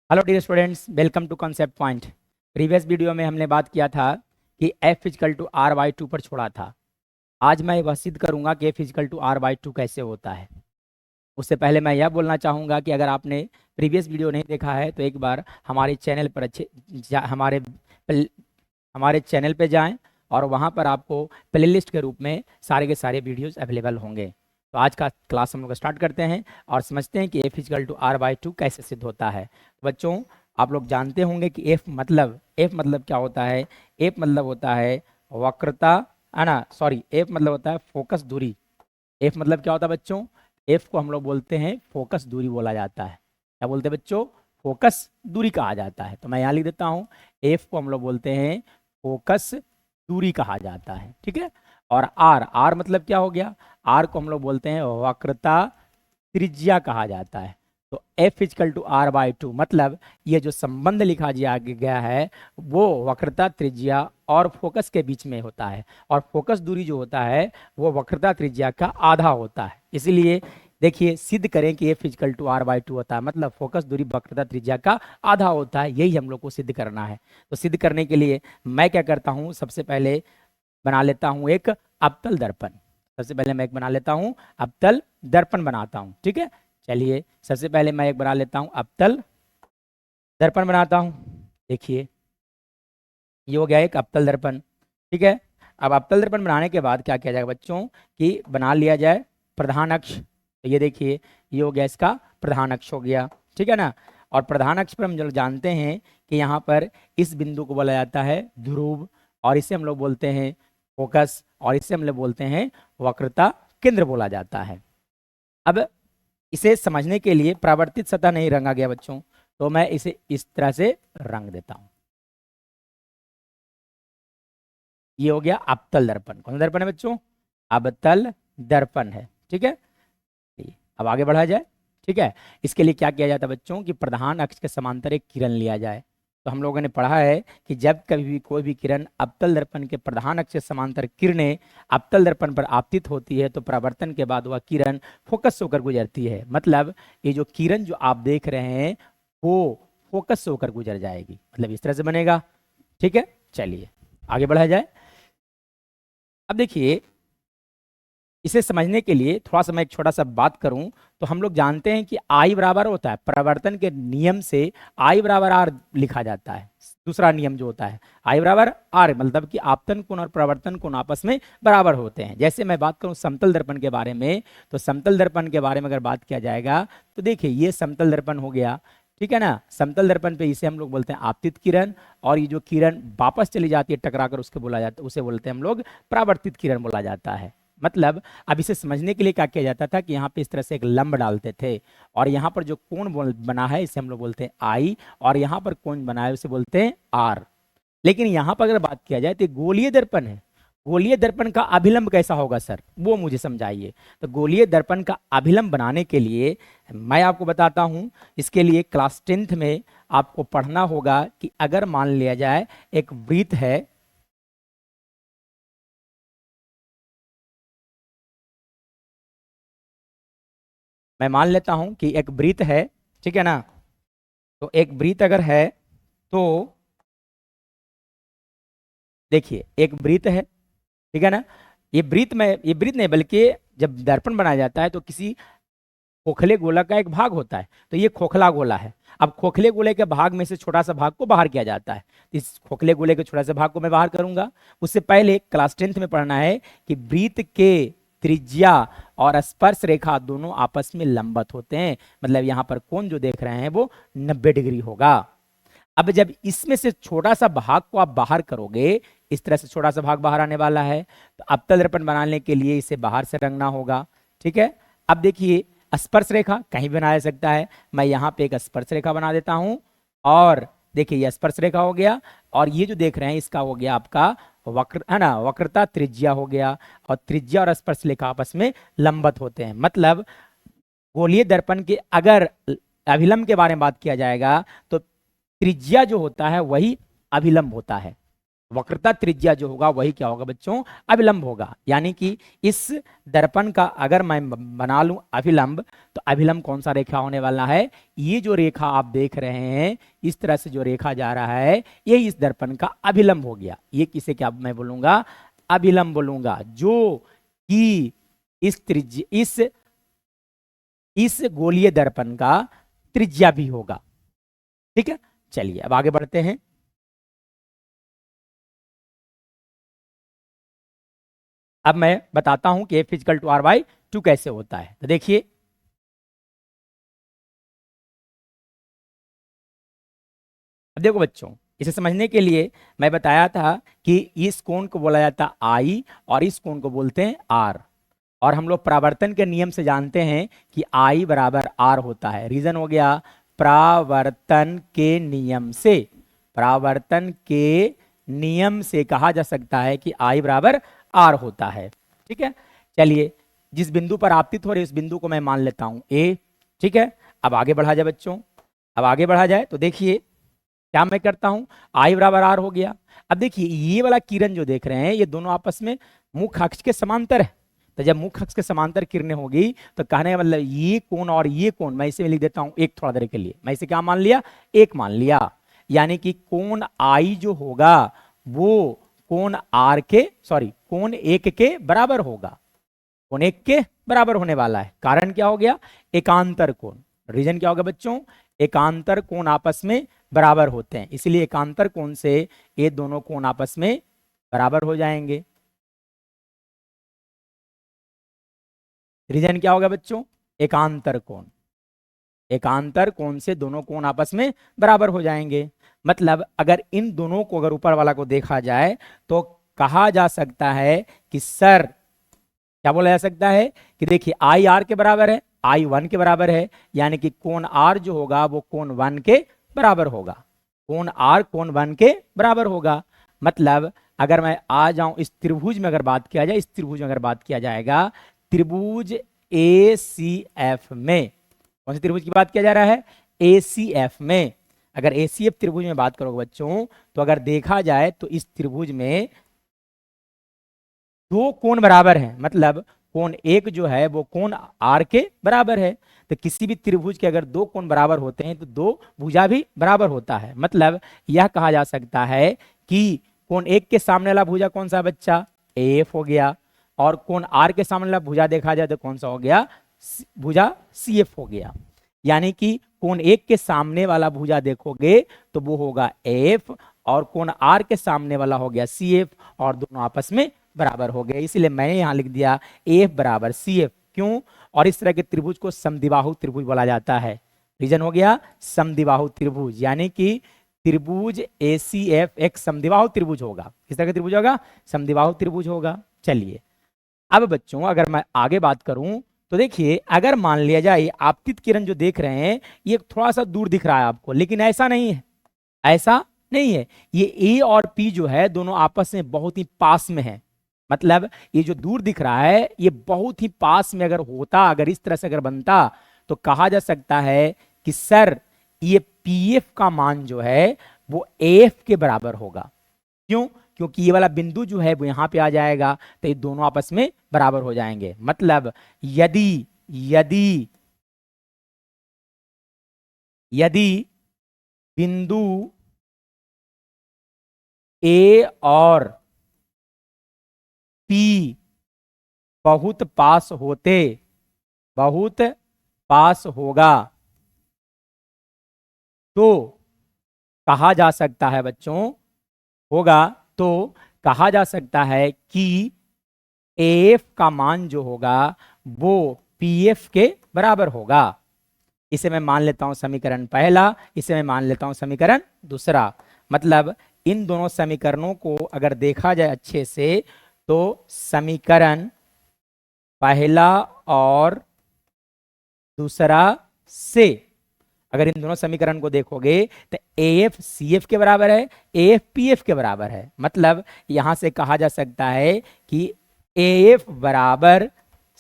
Hello dear students, welcome to concept point. Previous video में हमने बात किया था कि f is equal two R by two पर छोड़ा था। आज मैं वह सिद्ध करूंगा कि f is equal two R by two कैसे होता है। उससे पहले मैं यह बोलना चाहूँगा कि अगर आपने प्रीवियस वीडियो नहीं देखा है तो एक बार हमारे चैनल पर हमारे चैनल पे जाएं और वहाँ पर आपको प्लेलिस्ट के रूप में सारे के सारे वीडियोस अवेलेबल होंगे। तो आज का क्लास हम लोग स्टार्ट करते हैं और समझते हैं कि f is equal two R by two कैसे सिद्ध होता है। बच्चों, आप लोग जानते होंगे कि f मतलब क्या होता है। f मतलब होता है वक्रता, है ना, सॉरी, f मतलब होता है फोकस दूरी। f मतलब क्या होता है बच्चों? f को हम लोग बोलते हैं फोकस दूरी बोला जाता है। क्या बोलते हैं बच्चों? फोकस दूरी कहा जाता है। तो मैं यहाँ लिख देता हूँ, f को हम लोग बोलते हैं फोकस दूरी कहा जाता है। ठीक है। और r मतलब क्या हो गया? r को हम लोग बोलते हैं वक्रता त्रिज्या कहा जाता है। तो f is equal two R by two मतलब ये जो संबंध लिखा गया है वो वक्रता त्रिज्या और फोकस के बीच में होता है, और फोकस दूरी जो होता है वो वक्रता त्रिज्या का आधा होता है। इसलिए देखिए, सिद्ध करें कि f is equal two R by two होता है, मतलब फोकस दूरी वक्रता त्रिज्या का आधा होता है। यही हम लोग को सिद्ध करना है। तो सिद्ध करने के लिए मैं क्या करता हूँ, सबसे पहले बना लेता हूँ एक अवतल दर्पण। सबसे पहले मैं एक बना लेता हूँ अवतल दर्पण बनाता हूँ। ठीक है, चलिए सबसे पहले मैं एक बना लेता हूँ अवतल दर्पण बनाता हूँ। देखिए, ये हो गया एक अवतल दर्पण। ठीक है। अब अवतल दर्पण बनाने के बाद क्या किया जाएगा बच्चों कि बना लिया जाए प्रधान अक्ष। तो ये देखिए, ये हो गया इसका प्रधान अक्ष हो गया। ठीक है ना। और प्रधान अक्ष पर हम जो जानते हैं कि यहाँ पर इस बिंदु को बोला जाता है ध्रुव, और इसे हम लोग बोलते हैं फोकस, और इसे हम लोग बोलते हैं वक्रता केंद्र बोला जाता है। अब इसे समझने के लिए परावर्तित सतह नहीं रंगा गया बच्चों, तो मैं इसे इस तरह से रंग देता हूं। ये हो गया अवतल दर्पण। कौन सा दर्पण है बच्चों? अवतल दर्पण है। ठीक है। अब आगे बढ़ा जाए। ठीक है। इसके लिए क्या किया जाता है बच्चों कि प्रधान अक्ष के समांतर एक किरण लिया जाए। तो हम लोगों ने पढ़ा है कि जब कभी भी कोई भी किरण अवतल दर्पण के प्रधान अक्ष के समांतर किरणें अवतल दर्पण पर आपतित होती है तो परावर्तन के बाद वह किरण फोकस से होकर गुजरती है। मतलब ये जो किरण जो आप देख रहे हैं वो फोकस से होकर गुजर जाएगी, मतलब इस तरह से बनेगा। ठीक है, चलिए आगे बढ़ा जाए। अब देखिए, इसे समझने के लिए थोड़ा सा मैं एक छोटा सा बात करूं तो हम लोग जानते हैं कि आई बराबर होता है, परावर्तन के नियम से आई बराबर आर लिखा जाता है। दूसरा नियम जो होता है आई बराबर आर, मतलब कि आपतन कोण और परावर्तन कोण आपस में बराबर होते हैं। जैसे मैं बात करूं समतल दर्पण के बारे में, तो समतल दर्पण के बारे में अगर बात किया जाएगा तो देखिए ये समतल दर्पण हो गया। ठीक है ना। समतल दर्पण पे इसे हम लोग बोलते हैं आपतित किरण, और ये जो किरण वापस चली जाती है टकरा कर, उसके बोला जाता है, उसे बोलते हैं हम लोग परावर्तित किरण बोला जाता है। मतलब अब इसे समझने के लिए क्या किया जाता था कि यहाँ पे इस तरह से एक लंब डालते थे, और यहाँ पर जो कोण बना है इसे हम लोग बोलते हैं आई, और यहाँ पर कोण बना है उसे बोलते हैं आर। लेकिन यहाँ पर अगर बात किया जाए तो गोलीय दर्पण है। गोलीय दर्पण का अभिलंब कैसा होगा सर, वो मुझे समझाइए। तो गोलीय दर्पण का अभिलंब बनाने के लिए मैं आपको बताता हूँ। इसके लिए क्लास 10th में आपको पढ़ना होगा कि अगर मान लिया जाए एक वृत्त है, मैं मान लेता हूं कि एक वृत्त है। ठीक है ना। तो एक वृत्त अगर है तो देखिए एक वृत्त है। ठीक है ना। ये वृत्त नहीं बल्कि जब दर्पण बनाया जाता है तो किसी खोखले गोला का एक भाग होता है। तो ये खोखला गोला है। अब खोखले गोले के भाग में से छोटा सा भाग को बाहर किया जाता है। इस खोखले गोले के छोटा सा भाग को मैं बाहर करूंगा। उससे पहले क्लास 10th में पढ़ना है कि वृत्त के त्रिज्या और स्पर्श रेखा दोनों आपस में लंबवत होते हैं। मतलब यहां पर कोण जो देख रहे हैं वो 90 डिग्री होगा। अब जब इसमें से छोटा सा भाग को आप बाहर करोगे, इस तरह से छोटा सा भाग बाहर आने वाला है, तो अवतल दर्पण बनाने के लिए इसे बाहर से रंगना होगा। ठीक है। अब देखिए, स्पर्श रेखा कहीं भी बनाया जा सकता है। मैं यहाँ पे एक स्पर्श रेखा बना देता हूं, और देखिए ये स्पर्श रेखा हो गया, और ये जो देख रहे हैं इसका हो गया आपका वक्र, है ना, वक्रता त्रिज्या हो गया। और त्रिज्या और स्पर्श रेखा आपस में लंबवत होते हैं। मतलब गोलीय दर्पण के अगर अभिलंब के बारे में बात किया जाएगा तो त्रिज्या जो होता है वही अभिलंब होता है। वक्रता त्रिज्या जो होगा वही क्या होगा बच्चों, अभिलंब होगा। यानी कि इस दर्पण का अगर मैं बना लूं अभिलंब, तो अभिलंब कौन सा रेखा होने वाला है, ये जो रेखा आप देख रहे हैं इस तरह से जो रेखा जा रहा है ये इस दर्पण का अभिलंब हो गया। ये किसे क्या मैं बोलूंगा, अभिलंब बोलूंगा, जो कि इस त्रिज्या इस गोलीय दर्पण का त्रिज्या भी होगा। ठीक है, चलिए अब आगे बढ़ते हैं। अब मैं बताता हूं कि F=R/2 कैसे होता है। तो देखिए, अब देखो बच्चों, इसे समझने के लिए मैं बताया था कि इस कोण को बोला जाता है आई और इस कोण को बोलते हैं आर। और हम लोग परावर्तन के नियम से जानते हैं कि आई बराबर आर होता है। रीजन हो गया परावर्तन के नियम से, परावर्तन के नियम से कहा जा सकता है कि आई बराबर आर होता है। ठीक है, चलिए जिस बिंदु पर आपतित हो रही है उस बिंदु को मैं मान लेता हूं ए। ठीक है, अब आगे बढ़ा जाए बच्चों, अब आगे बढ़ा जाए तो देखिए क्या मैं करता हूं, आई बराबर आर हो गया। अब देखिए ये वाला किरण जो देख रहे हैं ये दोनों आपस में मुख्य अक्ष के समांतर है। तो जब मुख्य अक्ष के समांतर किरणें होगी तो कहने का मतलब ये कोण और ये कोण, मैं इसे लिख देता हूं एक थोड़ा देर के लिए, मैं इसे क्या मान लिया, एक मान लिया। यानी कि कोण आई जो होगा वो कोण आर के कोण एक के बराबर होगा, कोण एक के बराबर होने वाला है। कारण क्या हो गया, एकांतर कोण। रीजन क्या होगा बच्चों, एकांतर कोण आपस में बराबर होते हैं, इसलिए एकांतर कोण से ये दोनों कोण आपस में बराबर हो जाएंगे। रीजन क्या होगा बच्चों, एकांतर कोण, एकांतर कोण से दोनों कोण आपस में बराबर हो जाएंगे। मतलब अगर इन दोनों को, अगर ऊपर वाला को देखा जाए तो कहा जा सकता है कि सर, क्या बोला जा सकता है कि देखिए आई आर के बराबर है, आई 1 के बराबर है, यानी कि कोण आर जो होगा वो कोण 1 के बराबर होगा, कोण आर कोण 1 के बराबर होगा। मतलब अगर मैं आ जाऊं इस त्रिभुज में, अगर बात किया जाए, इस त्रिभुज में अगर बात किया जाएगा, त्रिभुज ACF में, कौन से त्रिभुज की बात किया जा रहा है, ACF में। अगर ACF त्रिभुज में बात करोगे बच्चों तो अगर देखा जाए तो इस त्रिभुज में दो कोण बराबर हैं, मतलब कोण एक जो है वो कोण आर के बराबर है। तो किसी भी त्रिभुज के अगर दो कोण बराबर होते हैं तो दो भुजा भी बराबर होता है। मतलब यह कहा जा सकता है कि कोण एक के सामने वाला भुजा कौन सा बच्चा, AF हो गया, और कोण आर के सामने वाला भुजा देखा जाए तो कौन सा हो गया, भुजा CF हो गया। यानी कि कोण एक के सामने वाला भुजा देखोगे तो वो होगा AF, और कोण आर के सामने वाला हो गया CF, और दोनों आपस में बराबर हो गए। इसलिए मैंने यहां लिख दिया AF बराबर CF। क्यों, और इस तरह के त्रिभुज को समद्विबाहु त्रिभुज बोला जाता है। रीजन हो गया समद्विबाहु त्रिभुज, यानी कि त्रिभुज ACF एक समद्विबाहु त्रिभुज होगा। किस तरह का त्रिभुज होगा, समद्विबाहु त्रिभुज होगा। चलिए अब बच्चों अगर मैं आगे बात करूं तो देखिए, अगर मान लिया जाए आपतित किरण जो देख रहे हैं ये थोड़ा सा दूर दिख रहा है आपको, लेकिन ऐसा नहीं है, ऐसा नहीं है। ये A और P जो है दोनों आपस में बहुत ही पास में है। मतलब ये जो दूर दिख रहा है ये बहुत ही पास में अगर होता, अगर इस तरह से अगर बनता तो कहा जा सकता है कि सर ये PF का मान जो है वो AF के बराबर होगा। क्यों, क्योंकि ये वाला बिंदु जो है वो यहां पे आ जाएगा तो ये दोनों आपस में बराबर हो जाएंगे। मतलब यदि यदि यदि बिंदु A और P बहुत पास होते, बहुत पास होगा तो कहा जा सकता है बच्चों, होगा तो कहा जा सकता है कि AF का मान जो होगा वो PF के बराबर होगा। इसे मैं मान लेता हूं समीकरण पहला, इसे मैं मान लेता हूं समीकरण दूसरा। मतलब इन दोनों समीकरणों को अगर देखा जाए अच्छे से तो समीकरण पहला और दूसरा से अगर इन दोनों समीकरण को देखोगे तो AF CF के बराबर है, AF PF के बराबर है। मतलब यहां से कहा जा सकता है कि AF बराबर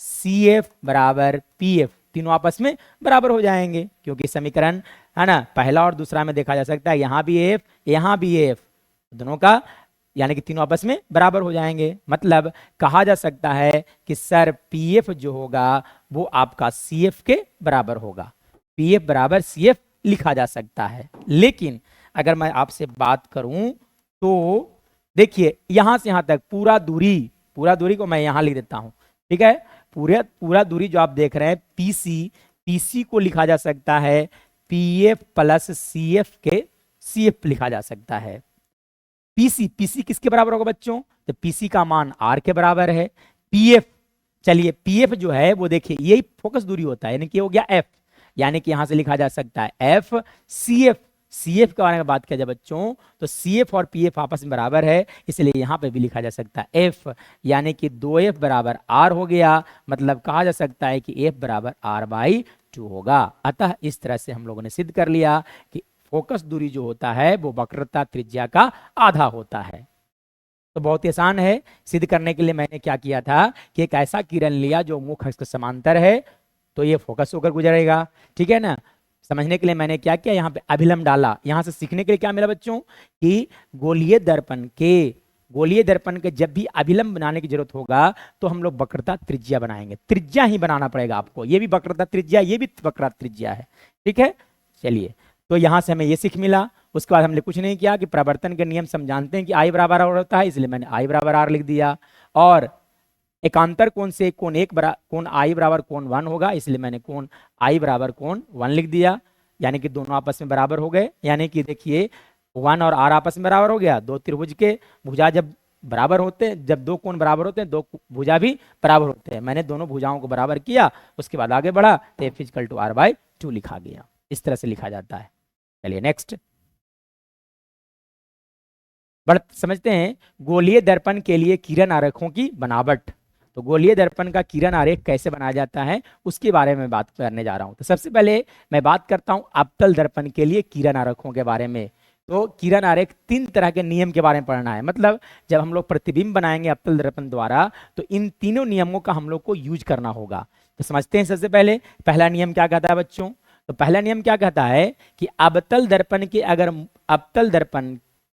CF बराबर PF, तीनों आपस में बराबर हो जाएंगे, क्योंकि समीकरण है ना पहला और दूसरा में देखा जा सकता है यहां भी AF यहां भी AF, दोनों का यानी कि तीनों आपस में बराबर हो जाएंगे। मतलब कहा जा सकता है कि सर पीएफ जो होगा वो आपका सीएफ के बराबर होगा, पीएफ बराबर सीएफ लिखा जा सकता है। लेकिन अगर मैं आपसे बात करूं तो देखिए यहां से यहां तक पूरा दूरी को मैं यहां लिख देता हूं, ठीक है। पूरा दूरी जो आप देख रहे हैं पीसी को लिखा जा सकता है पीएफ प्लस सीएफ के सीएफ लिखा जा सकता है। पीसी किसके बराबर होगा बच्चों? तो पीसी का मान आर के बराबर है। पीएफ, चलिए पीएफ जो है वो देखिए यही फोकस दूरी होता है, यानी कि हो गया एफ, यानी कि यहां से लिखा जा सकता है एफ सीएफ के बारे में बात किया जाए बच्चों तो सीएफ और पीएफ आपस में बराबर है, इसलिए यहां पे भी लिखा जा सकता है एफ, यानी कि 2f बराबर आर हो गया। मतलब कहा जा सकता है कि एफ बराबर r/2 होगा। अतः इस तरह से हम लोगों ने सिद्ध कर लिया कि फोकस दूरी जो होता है वो वक्रता त्रिज्या का आधा होता है। तो बहुत ही आसान है। सिद्ध करने के लिए मैंने क्या किया था कि एक ऐसा किरण लिया जो मुख्य अक्ष के समांतर है, तो ये फोकस होकर गुजरेगा, ठीक है ना। समझने के लिए मैंने क्या किया, यहाँ पे अभिलंब डाला। यहां से सीखने के लिए क्या मिला बच्चों कि गोलीय दर्पण के जब भी अभिलंब बनाने की जरूरत होगा तो हम लोग वक्रता त्रिज्या बनाएंगे, त्रिज्या ही बनाना पड़ेगा आपको। ये भी वक्रता त्रिज्या, ये भी वक्रता त्रिज्या है, ठीक है। चलिए तो यहां से हमें ये सीख मिला। उसके बाद हमने कुछ नहीं किया कि प्रवर्तन के नियम से हम जानते हैं कि आई बराबर आर होता है, इसलिए मैंने आई बराबर आर लिख दिया। और एकांतर कोण से कोण आई बराबर कोण 1 होगा, इसलिए मैंने कोण आई बराबर कोण 1 लिख दिया, यानी कि दोनों आपस में बराबर हो गए। यानी कि देखिए 1 और आर आपस में बराबर हो गया। दो त्रिभुज के भुजा जब बराबर होते हैं, जब दो कोण बराबर होते हैं, दो भुजा भी बराबर होते हैं। मैंने दोनों भुजाओं को बराबर किया, उसके बाद आगे बढ़ा तो एफ इक्वल टू r/2 लिखा गया। इस तरह से लिखा जाता है। चलिए नेक्स्ट समझते हैं गोलीय दर्पण के लिए किरण आरेखों की बनावट। तो गोलीय दर्पण का किरण आरेख कैसे बनाया जाता है उसके बारे में बात करने जा रहा हूं। तो सबसे पहले मैं बात करता हूं अवतल दर्पण के लिए किरण आरेखों के बारे में। तो किरण आरेख 3 तरह के नियम के बारे में पढ़ना है। मतलब जब हम लोग प्रतिबिंब बनाएंगे अवतल दर्पण द्वारा तो इन तीनों नियमों का हम लोग को यूज करना होगा। तो समझते हैं सबसे पहले पहला नियम क्या कहता है बच्चों। तो पहला नियम क्या कहता है कि अवतल दर्पण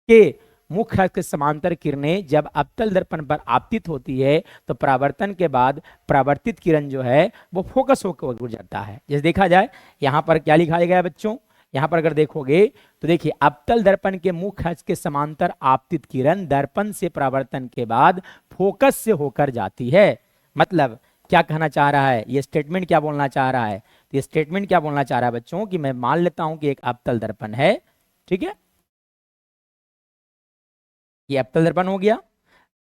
के मुख्य अक्ष के समांतर किरणें जब अवतल दर्पण पर आपतित होती है तो परावर्तन के बाद परावर्तित किरण जो है वो फोकस होकर गुजरता है। जैसे देखा जाए यहाँ पर क्या लिखा गया है बच्चों, यहाँ पर अगर देखोगे तो देखिए अवतल दर्पण के मुख्य अक्ष के समांतर आपतित किरण दर्पण से परावर्तन के बाद फोकस से होकर जाती है। मतलब क्या कहना चाह रहा है, ये स्टेटमेंट क्या बोलना चाह रहा है। तो ये स्टेटमेंट क्या बोलना चाह रहा है बच्चों कि मैं मान लेता हूं कि एक अवतल दर्पण है, ठीक है, ये अवतल दर्पण हो गया।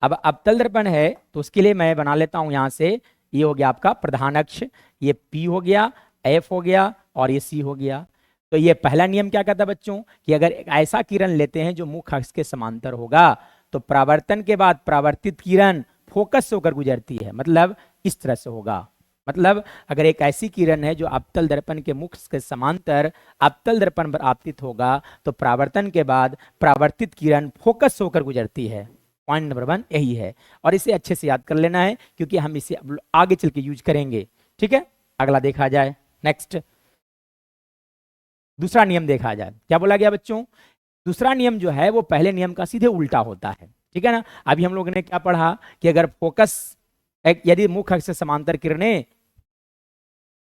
अब अवतल दर्पण है तो उसके लिए मैं बना लेता हूं यहां से, ये हो गया आपका प्रधान अक्ष, ये P हो गया, F हो गया और ये C हो गया। तो ये पहला नियम क्या कहता है बच्चों कि अगर एक ऐसा किरण लेते हैं जो मुख्य अक्ष के समांतर होगा तो परावर्तन के बाद परावर्तित किरण फोकस से होकर गुजरती है। मतलब इस तरह से होगा। मतलब अगर एक ऐसी किरण है जो अवतल दर्पण के मुख्य के समांतर अवतल दर्पण पर आपतित होगा तो परावर्तन के बाद परावर्तित किरण फोकस से होकर गुजरती है। पॉइंट नंबर 1 यही है और इसे अच्छे से याद कर लेना है क्योंकि हम इसे आगे चल के यूज करेंगे, ठीक है। अगला देखा जाए, नेक्स्ट दूसरा नियम देखा जाए। क्या बोला गया बच्चों, दूसरा नियम जो है वो पहले नियम का सीधे उल्टा होता है, ठीक है ना। अभी हम लोगों ने क्या पढ़ा कि अगर फोकस यदि मुख्य अक्ष से समांतर किरणें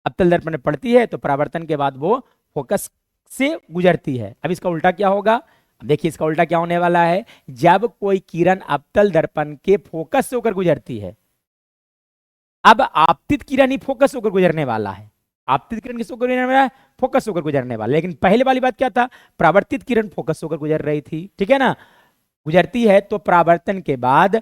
अवतल दर्पण में पड़ती है तो परावर्तन के बाद वो फोकस से गुजरती है। अब इसका उल्टा क्या होगा, देखिए इसका उल्टा क्या होने वाला है। जब कोई किरण अवतल दर्पण के फोकस से होकर गुजरती है, अब आपतित किरण ही फोकस होकर गुजरने वाला है। आपतित किरण किस होकर गुजरने वाला है, फोकस होकर गुजरने वाला। लेकिन पहले वाली बात क्या था, परावर्तित किरण फोकस होकर गुजर रही थी, ठीक है ना, गुजरती है तो परावर्तन के बाद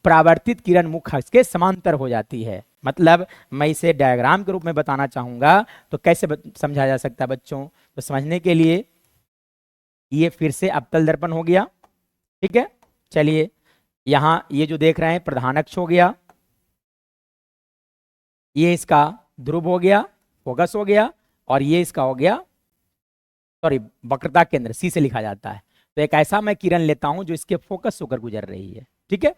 परावर्तित किरण मुख्य अक्ष के समांतर हो जाती है। मतलब मैं इसे डायग्राम के रूप में बताना चाहूंगा तो कैसे समझा जा सकता है बच्चों। तो समझने के लिए ये फिर से अवतल दर्पण हो गया, ठीक है। चलिए यहां ये जो देख रहे हैं प्रधान अक्ष हो गया, ये इसका ध्रुव हो गया, फोकस हो गया, और ये इसका हो गया सॉरी वक्रता केंद्र, सी से लिखा जाता है। तो एक ऐसा मैं किरण लेता हूं जो इसके फोकस होकर गुजर रही है, ठीक है,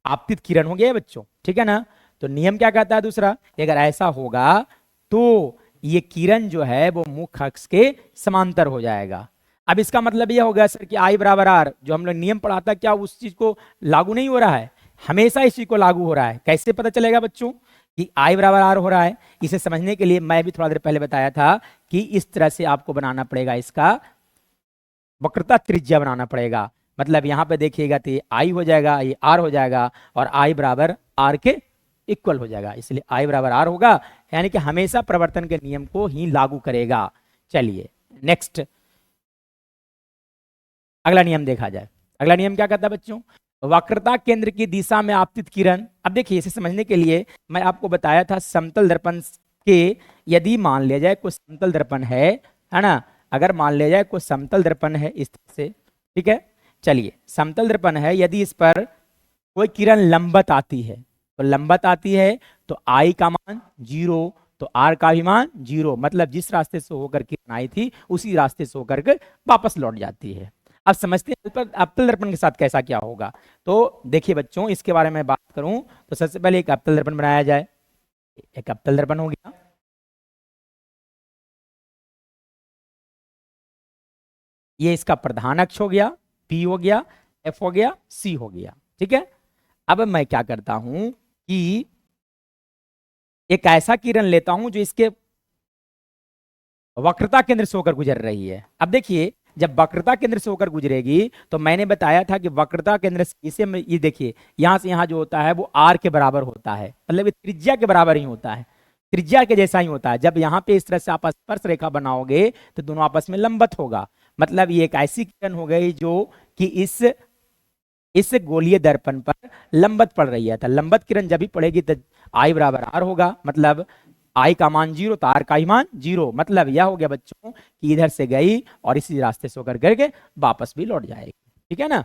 आपतित किरण हो गया बच्चों, ठीक है ना। तो नियम क्या कहता है दूसरा, अगर ऐसा होगा तो ये किरण जो है वो मुख्य अक्ष के समांतर हो जाएगा। अब इसका मतलब यह हो गया सर कि आई बराबर आर, जो हम लोग नियम पढ़ा था क्या उस चीज को लागू नहीं हो रहा है? हमेशा इस चीज को लागू हो रहा है। कैसे पता चलेगा बच्चों कि आई बराबर आर हो रहा है? इसे समझने के लिए मैं भी थोड़ा देर पहले बताया था कि इस तरह से आपको बनाना पड़ेगा, इसका वक्रता त्रिज्या बनाना पड़ेगा। मतलब यहाँ पे देखिएगा तो ये आई हो जाएगा, ये आर हो जाएगा, और आई बराबर आर के इक्वल हो जाएगा, इसलिए आई बराबर आर होगा, यानी कि हमेशा प्रवर्तन के नियम को ही लागू करेगा। चलिए नेक्स्ट अगला नियम देखा जाए। अगला नियम क्या कहता है बच्चों? वक्रता केंद्र की दिशा में आपतित किरण। अब देखिए इसे समझने के लिए मैं आपको बताया था समतल दर्पण के, यदि मान लिया जाए कोई समतल दर्पण है ना, अगर मान लिया जाए कोई समतल दर्पण है इस तरह से, ठीक है, चलिए समतल दर्पण है, यदि इस पर कोई किरण लंबत आती है, तो लंबत आती है तो आई का मान 0, तो आर का भी मान 0, मतलब जिस रास्ते से होकर किरण आई थी उसी रास्ते से होकर के वापस लौट जाती है। अब समझते हैं अवतल दर्पण के साथ कैसा क्या होगा। तो देखिए बच्चों, इसके बारे में बात करूं तो सबसे पहले एक अवतल दर्पण बनाया जाए। एक अवतल दर्पण हो गया, ये इसका प्रधान अक्ष हो गया, P हो गया, F हो गया, C हो गया, ठीक है। अब मैं क्या करता हूं कि एक ऐसा किरण लेता हूं जो इसके वक्रता केंद्र से होकर गुजर रही है। अब देखिए जब वक्रता केंद्र से होकर गुजरेगी तो मैंने बताया था कि वक्रता केंद्र से इसे ये देखिए यहां से यहां जो होता है वो आर के बराबर होता है, मतलब त्रिज्या के बराबर ही होता है, त्रिज्या के जैसा ही होता है। जब यहाँ पे इस तरह से आप स्पर्श रेखा बनाओगे तो दोनों आपस में लंबत होगा, मतलब ये एक ऐसी किरण हो गई जो कि इस गोलीय दर्पण पर लंबत पड़ रही है। तो लंबत किरण जब भी पड़ेगी तो आई बराबर आर होगा, मतलब आई का मान 0 तो आर का ही मान 0, मतलब यह हो गया बच्चों कि इधर से गई और इसी रास्ते से होकर करके वापस भी लौट जाएगी, ठीक है ना।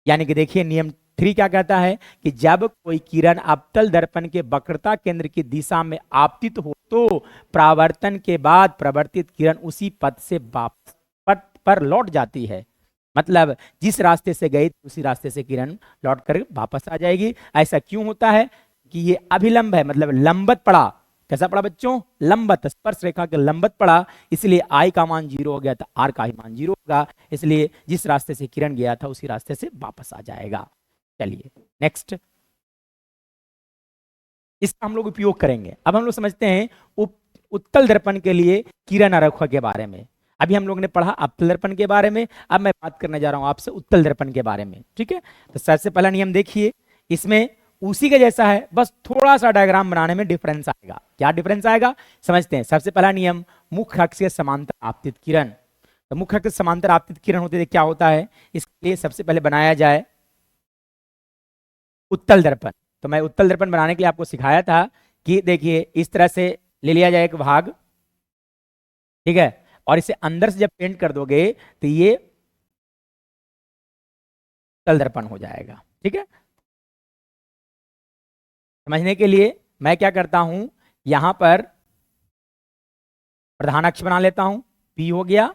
यानी कि देखिए नियम 3 क्या कहता है कि जब कोई किरण अवतल दर्पण के वक्रता केंद्र की दिशा में आपतित हो तो परावर्तन के बाद प्रवर्तित किरण उसी पथ से वापस पथ पर लौट जाती है, मतलब जिस रास्ते से गई उसी रास्ते से किरण लौट कर वापस आ जाएगी। ऐसा क्यों होता है कि ये अभिलंब है, मतलब लंबत पड़ा। कैसा पड़ा बच्चों? लंबत, स्पर्श रेखा के लंबत पड़ा, इसलिए आई का मान 0 हो गया तो आर का ही मान 0 होगा, इसलिए जिस रास्ते से किरण गया था उसी रास्ते से वापस आ जाएगा। चलिए नेक्स्ट इसका हम लोग उपयोग करेंगे। अब हम लोग समझते हैं उत्तल दर्पण के लिए किरण आरेख के बारे में। अभी हम लोग ने पढ़ा अवतल दर्पण के बारे में, अब मैं बात करने जा रहा हूं आपसे उत्तल दर्पण के बारे में, ठीक है। तो सबसे पहला नियम देखिए, इसमें उसी के जैसा है, बस थोड़ा सा डायग्राम बनाने में डिफरेंस आएगा। क्या डिफरेंस आएगा समझते हैं। सबसे पहला नियम, मुख्य अक्ष के समांतर आपतित किरण। तो मुख्य अक्ष के समांतर आपतित किरण होते क्या होता है, इसके लिए सबसे पहले बनाया जाए उत्तल दर्पण। तो मैं उत्तल दर्पण बनाने के लिए आपको सिखाया था कि देखिए इस तरह से ले लिया जाए एक भाग, ठीक है, और इसे अंदर से जब पेंट कर दोगे तो ये उत्तल दर्पण हो जाएगा, ठीक है। समझने के लिए मैं क्या करता हूं, यहां पर प्रधान अक्ष बना लेता हूं, P हो गया,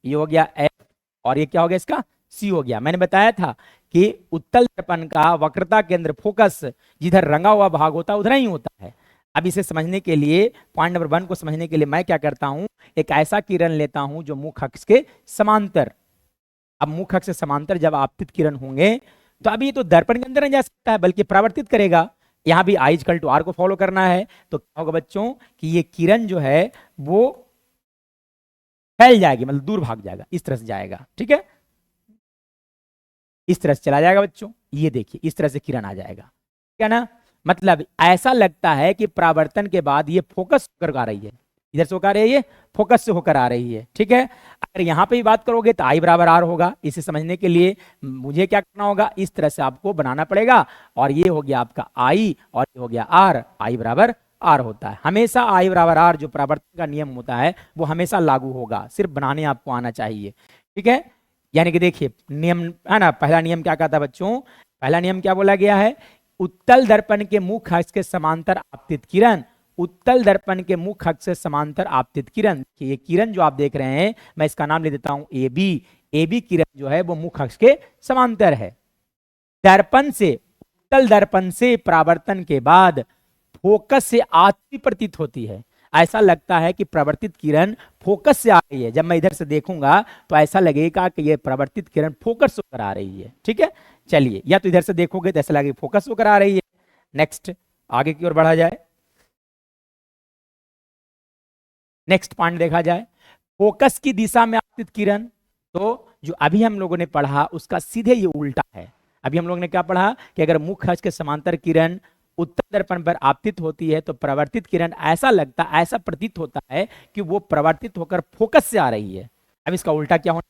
ये हो गया F, और ये क्या हो गया इसका C हो गया। मैंने बताया था कि उत्तल दर्पण का वक्रता केंद्र फोकस जिधर रंगा हुआ भाग होता है उधर ही होता है। अब इसे समझने के लिए पॉइंट नंबर 1 को समझने के लिए मैं क्या करता हूं, एक ऐसा किरण लेता हूं जो मुख्य अक्ष के समांतर। अब मुख्य अक्ष से समांतर जब आपतित किरण होंगे तो अभी तो दर्पण के अंदर नहीं जा सकता है बल्कि परावर्तित करेगा। यहां भी आई इक्वल टू आर को फॉलो करना है, तो क्या होगा बच्चों कि ये किरण जो है वो फैल जाएगी, मतलब दूर भाग जाएगा, इस तरह से जाएगा, ठीक है, इस तरह से चला जाएगा बच्चों। ये देखिए इस तरह से किरण आ जाएगा, क्या ना, मतलब ऐसा लगता है कि परावर्तन के बाद ये फोकस होकर आ रही है, इधर से होकर आ रही है, फोकस से होकर आ रही है, ठीक है। अगर यहां पे भी बात करोगे तो आई बराबर आर होगा। इसे समझने के लिए मुझे क्या करना होगा, इस तरह से आपको बनाना पड़ेगा, और ये हो गया आपका आई और ये हो गया आर, आई बराबर आर होता है। हमेशा आई बराबर आर जो परावर्तन का नियम होता है वो हमेशा लागू होगा, सिर्फ बनाने आपको आना चाहिए, ठीक है। यानी कि देखिए नियम है ना, पहला नियम क्या कहता है बच्चों, पहला नियम क्या बोला गया है, उत्तल दर्पण के मुख्य अक्ष के समांतर आपतित किरण, उत्तल दर्पण के मुख्य अक्ष से समांतर आपतित किरण। ये किरण जो आप देख रहे हैं मैं इसका नाम ले देता हूं ए बी किरण जो है वो मुख्य अक्ष के समांतर है। दर्पण से, उत्तल दर्पण से परावर्तन के बाद फोकस से आती प्रतीत होती है, ऐसा लगता है कि प्रवर्तित किरण फोकस से आ रही है, जब मैं इधर से देखूंगा तो ऐसा लगेगा कि ये परावर्तित किरण फोकस होकर आ रही है। ठीक है, चलिए, या तो इधर से देखोगे तो ऐसा लगेगा फोकस होकर आ रही है। नेक्स्ट, आगे की ओर बढ़ा जाए। नेक्स्ट पॉइंट देखा जाए, फोकस की दिशा में आपतित किरण, तो जो अभी हम लोगों ने पढ़ा उसका सीधे ये उल्टा है। अभी हम लोगों ने क्या पढ़ा कि अगर मुख्य अक्ष के समांतर किरण उत्तर दर्पण पर आपतित होती है तो परावर्तित किरण ऐसा प्रतीत होता है कि वो परावर्तित होकर फोकस से आ रही है। अब इसका उल्टा क्या होने